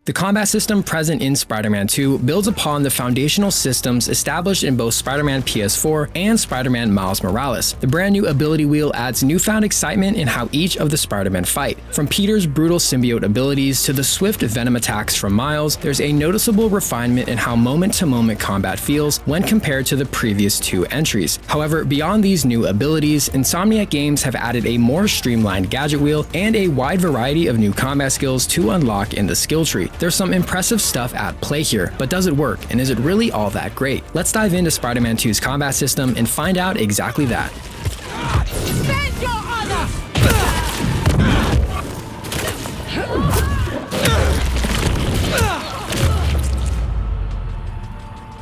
The combat system present in Spider-Man 2 builds upon the foundational systems established in both Spider-Man PS4 and Spider-Man Miles Morales. The brand new ability wheel adds newfound excitement in how each of the Spider-Men fight. From Peter's brutal symbiote abilities to the swift Venom attacks from Miles, there's a noticeable refinement in how moment-to-moment combat feels when compared to the previous 2 entries. However, beyond these new abilities, Insomniac Games have added a more streamlined gadget wheel and a wide variety of new combat skills to unlock in the skill tree. There's some impressive stuff at play here, but does it work, and is it really all that great? Let's dive into Spider-Man 2's combat system and find out exactly that. Stand your honor!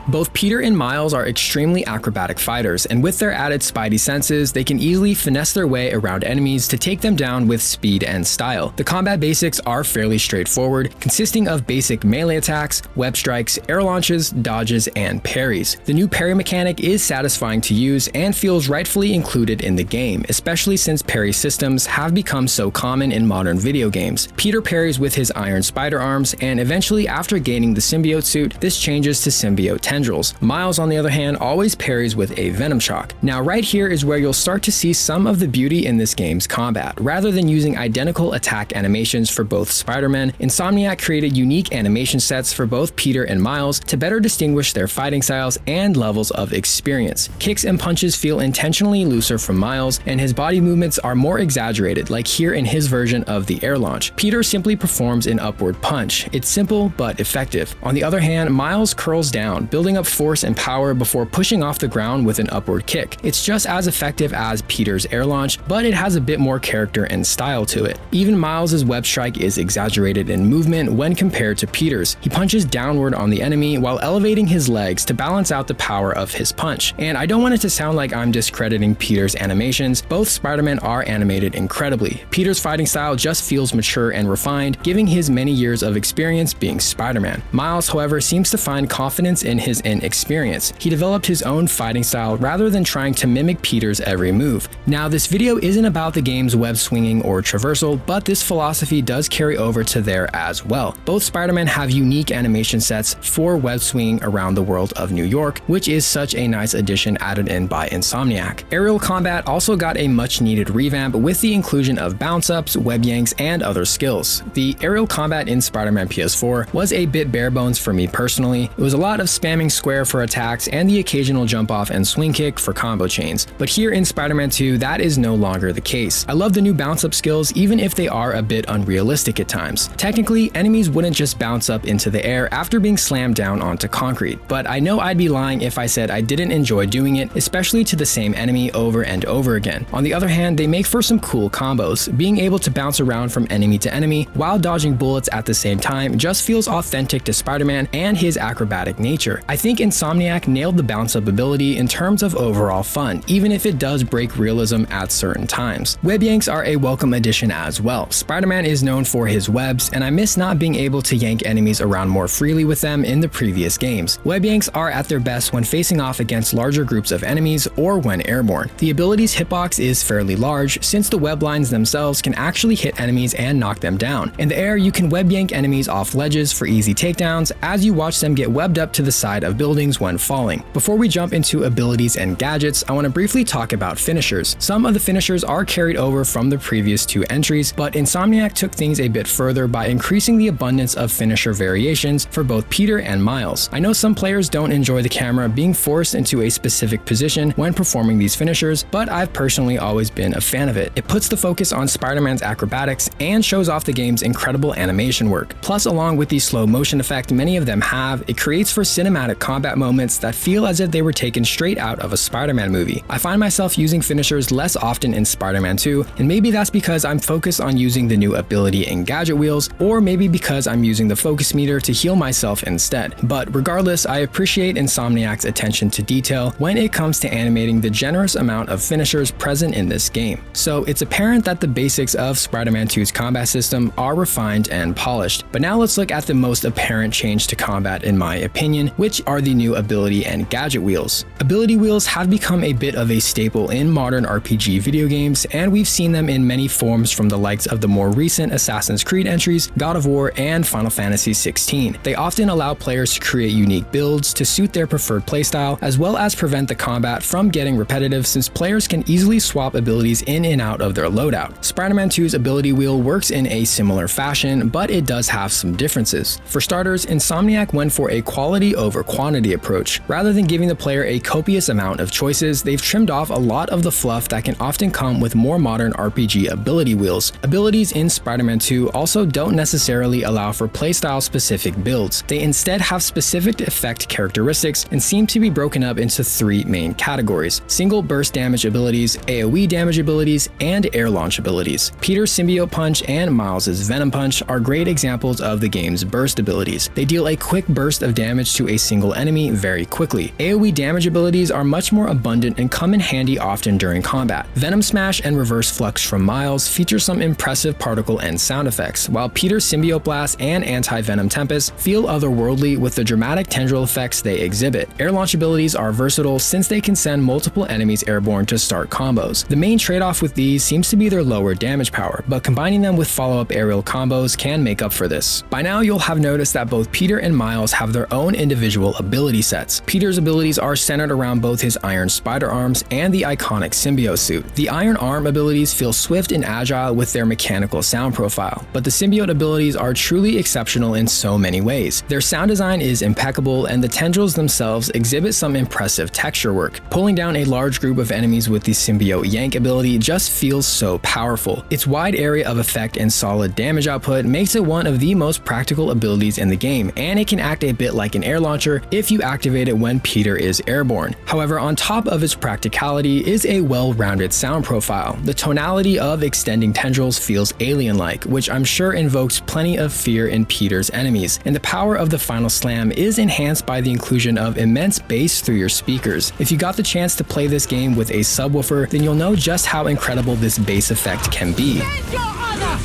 Both Peter and Miles are extremely acrobatic fighters, and with their added spidey senses, they can easily finesse their way around enemies to take them down with speed and style. The combat basics are fairly straightforward, consisting of basic melee attacks, web strikes, air launches, dodges, and parries. The new parry mechanic is satisfying to use and feels rightfully included in the game, especially since parry systems have become so common in modern video games. Peter parries with his iron spider arms, and eventually after gaining the symbiote suit, this changes to symbiote tendrils. Miles, on the other hand, always parries with a Venom shock. Now right here is where you'll start to see some of the beauty in this game's combat. Rather than using identical attack animations for both Spider-Men, Insomniac created unique animation sets for both Peter and Miles to better distinguish their fighting styles and levels of experience. Kicks and punches feel intentionally looser from Miles, and his body movements are more exaggerated, like here in his version of the air launch. Peter simply performs an upward punch. It's simple but effective. On the other hand, Miles curls down, building up force and power before pushing off the ground with an upward kick. It's just as effective as Peter's air launch, but it has a bit more character and style to it. Even Miles' web strike is exaggerated in movement when compared to Peter's. He punches downward on the enemy while elevating his legs to balance out the power of his punch. And I don't want it to sound like I'm discrediting Peter's animations. Both Spider-Men are animated incredibly. Peter's fighting style just feels mature and refined, giving his many years of experience being Spider-Man. Miles, however, seems to find confidence in his inexperience. He developed his own fighting style rather than trying to mimic Peter's every move. Now, this video isn't about the game's web swinging or traversal, but this philosophy does carry over to there as well. Both Spider-Men have unique animation sets for web swinging around the world of New York, which is such a nice addition added in by Insomniac. Aerial combat also got a much needed revamp with the inclusion of bounce ups, web yanks, and other skills. The aerial combat in Spider-Man PS4 was a bit bare bones for me personally. It was a lot of spamming square for attacks and the occasional jump off and swing kick for combo chains. But here in Spider-Man 2, that is no longer the case. I love the new bounce up skills, even if they are a bit unrealistic at times. Technically, enemies wouldn't just bounce up into the air after being slammed down onto concrete, but I know I'd be lying if I said I didn't enjoy doing it, especially to the same enemy over and over again. On the other hand, they make for some cool combos. Being able to bounce around from enemy to enemy while dodging bullets at the same time just feels authentic to Spider-Man and his acrobatic nature. I think Insomniac nailed the bounce up ability in terms of overall fun, even if it does break realism at certain times. Web yanks are a welcome addition as well. Spider-Man is known for his webs, and I miss not being able to yank enemies around more freely with them in the previous games. Web yanks are at their best when facing off against larger groups of enemies or when airborne. The ability's hitbox is fairly large since the web lines themselves can actually hit enemies and knock them down. In the air, you can web yank enemies off ledges for easy takedowns as you watch them get webbed up to the side of buildings when falling. Before we jump into abilities and gadgets, I want to briefly talk about finishers. Some of the finishers are carried over from the previous 2 entries, but Insomniac took things a bit further by increasing the abundance of finisher variations for both Peter and Miles. I know some players don't enjoy the camera being forced into a specific position when performing these finishers, but I've personally always been a fan of it. It puts the focus on Spider-Man's acrobatics and shows off the game's incredible animation work. Plus, along with the slow motion effect many of them have, it creates for cinematic combat moments that feel as if they were taken straight out of a Spider-Man movie. I find myself using finishers less often in Spider-Man 2, and maybe that's because I'm focused on using the new ability and gadget wheels, or maybe because I'm using the focus meter to heal myself instead. But regardless, I appreciate Insomniac's attention to detail when it comes to animating the generous amount of finishers present in this game. So it's apparent that the basics of Spider-Man 2's combat system are refined and polished. But now let's look at the most apparent change to combat in my opinion, which are the new ability and gadget wheels. Ability wheels have become a bit of a staple in modern RPG video games, and we've seen them in many forms from the likes of the more recent Assassin's Creed entries, God of War, and Final Fantasy XVI. They often allow players to create unique builds to suit their preferred playstyle, as well as prevent the combat from getting repetitive since players can easily swap abilities in and out of their loadout. Spider-Man 2's ability wheel works in a similar fashion, but it does have some differences. For starters, Insomniac went for a quality over quantity approach. Rather than giving the player a copious amount of choices, they've trimmed off a lot of the fluff that can often come with more modern RPG ability wheels. Abilities in Spider-Man 2 also don't necessarily allow for playstyle specific builds. They instead have specific effect characteristics and seem to be broken up into three main categories: single burst damage abilities, AoE damage abilities, and air launch abilities. Peter's Symbiote Punch and Miles' Venom Punch are great examples of the game's burst abilities. They deal a quick burst of damage to a single enemy very quickly. AoE damage abilities are much more abundant and come in handy often during combat. Venom Smash and Reverse Flux from Miles feature some impressive particle and sound effects, while Peter's Symbiote Blast and Anti-Venom Tempest feel otherworldly with the dramatic tendril effects they exhibit. Air launch abilities are versatile since they can send multiple enemies airborne to start combos. The main trade-off with these seems to be their lower damage power, but combining them with follow-up aerial combos can make up for this. By now you'll have noticed that both Peter and Miles have their own individual ability sets. Peter's abilities are centered around both his iron spider arms and the iconic symbiote suit. The iron arm abilities feel swift and agile with their mechanical sound profile, but the symbiote abilities are truly exceptional in so many ways. Their sound design is impeccable, and the tendrils themselves exhibit some impressive texture work. Pulling down a large group of enemies with the symbiote yank ability just feels so powerful. Its wide area of effect and solid damage output makes it one of the most practical abilities in the game, and it can act a bit like an air launcher if you activate it when Peter is airborne. However, on top of its practicality is a well-rounded sound profile. The tonality of extending tendrils feels alien-like, which I'm sure invokes plenty of fear in Peter's enemies, and the power of the final slam is enhanced by the inclusion of immense bass through your speakers. If you got the chance to play this game with a subwoofer, then you'll know just how incredible this bass effect can be. Defend your honor!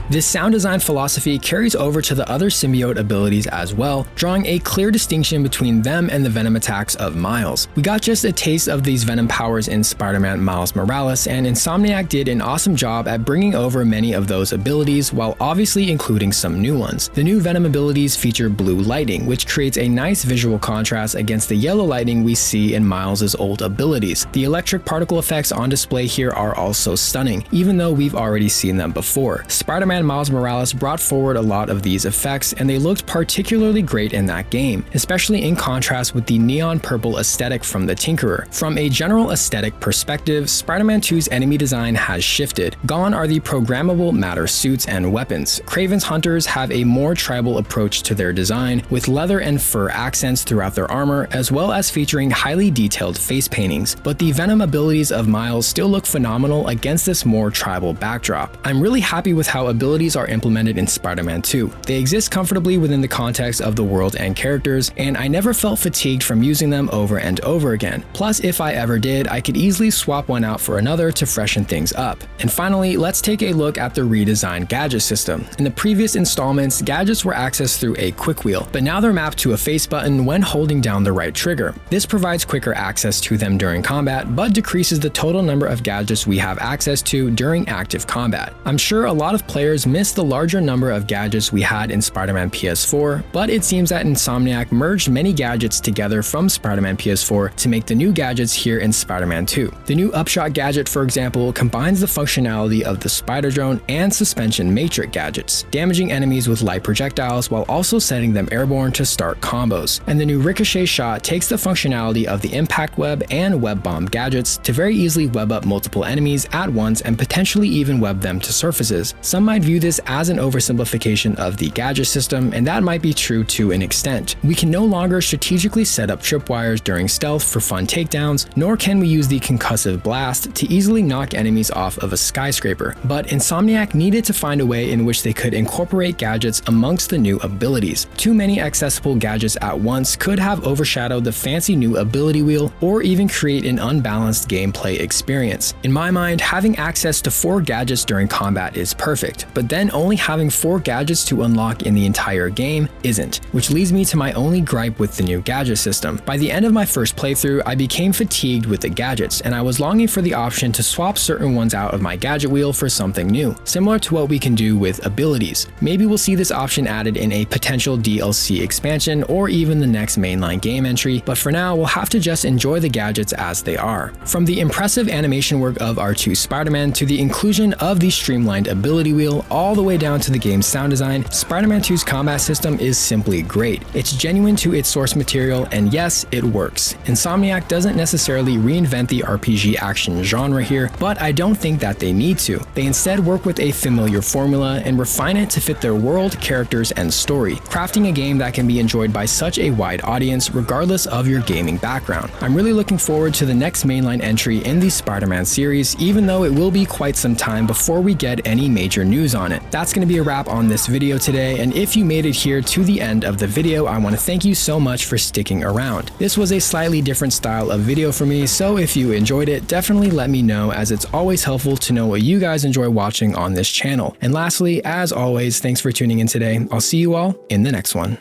This sound design philosophy carries over to the other symbiote abilities as well, drawing a clear distinction between them and the Venom attacks of Miles. We got just a taste of these Venom powers in Spider-Man Miles Morales, and Insomniac did an awesome job at bringing over many of those abilities while obviously including some new ones. The new Venom abilities feature blue lighting, which creates a nice visual contrast against the yellow lighting we see in Miles' old abilities. The electric particle effects on display here are also stunning, even though we've already seen them before. Spider-Man Miles Morales brought forward a lot of these effects, and they looked particularly great in that game, especially in contrast with the neon purple aesthetic from the Tinkerer. From a general aesthetic perspective, Spider-Man 2's enemy design has shifted. Gone are the programmable matter suits and weapons. Kraven's hunters have a more tribal approach to their design, with leather and fur accents throughout their armor, as well as featuring highly detailed face paintings. But the Venom abilities of Miles still look phenomenal against this more tribal backdrop. I'm really happy with how abilities are implemented in Spider-Man 2. They exist comfortably within the context of the world and characters, and I never felt fatigued from using them over and over again. Plus, if I ever did, I could easily swap one out for another to freshen things up. And finally, let's take a look at the redesigned gadget system. In the previous installments, gadgets were accessed through a quick wheel, but now they're mapped to a face button when holding down the right trigger. This provides quicker access to them during combat, but decreases the total number of gadgets we have access to during active combat. I'm sure a lot of players missed the larger number of gadgets we had in Spider-Man PS4, but it seems that Insomniac merged many gadgets together from Spider-Man PS4 to make the new gadgets here in Spider-Man 2. The new Upshot gadget, for example, combines the functionality of the Spider Drone and Suspension Matrix gadgets, damaging enemies with light projectiles while also setting them airborne to start combos. And the new Ricochet shot takes the functionality of the Impact Web and Web Bomb gadgets to very easily web up multiple enemies at once and potentially even web them to surfaces. Some might view this as an oversimplification of the gadget system, and that might be true to an extent. We can no longer strategically set up tripwires during stealth for fun takedowns, nor can we use the concussive blast to easily knock enemies off of a skyscraper. But Insomniac needed to find a way in which they could incorporate gadgets amongst the new abilities. Too many accessible gadgets at once could have overshadowed the fancy new ability wheel, or even create an unbalanced gameplay experience. In my mind, having access to 4 gadgets during combat is perfect, but then only having 4 gadgets to unlock in the entire game isn't, which leads me to my only gripe with the new gadget system. By the end of my first playthrough, I became fatigued with the gadgets, and I was longing for the option to swap certain ones out of my gadget wheel for something new, similar to what we can do with abilities. Maybe we'll see this option added in a potential DLC expansion or even the next mainline game entry, but for now we'll have to just enjoy the gadgets as they are. From the impressive animation work of our 2 Spider-Man to the inclusion of the streamlined ability wheel, all the way down to the game's sound design, Spider-Man 2's combat system is simply great. It's genuine to its source material, and yes, it works. Insomniac doesn't necessarily reinvent the RPG action genre here, but I don't think that they need to. They instead work with a familiar formula and refine it to fit their world, characters, and story, crafting a game that can be enjoyed by such a wide audience regardless of your gaming background. I'm really looking forward to the next mainline entry in the Spider-Man series, even though it will be quite some time before we get any major news on it. That's going to be a wrap on this video today, and if you made it here to the end of the video, I want to thank you so much for sticking around. This was a slightly different style of video for me, so if you enjoyed it, definitely let me know, as it's always helpful to know what you guys enjoy watching on this channel. And lastly, as always, thanks for tuning in today. I'll see you all in the next one.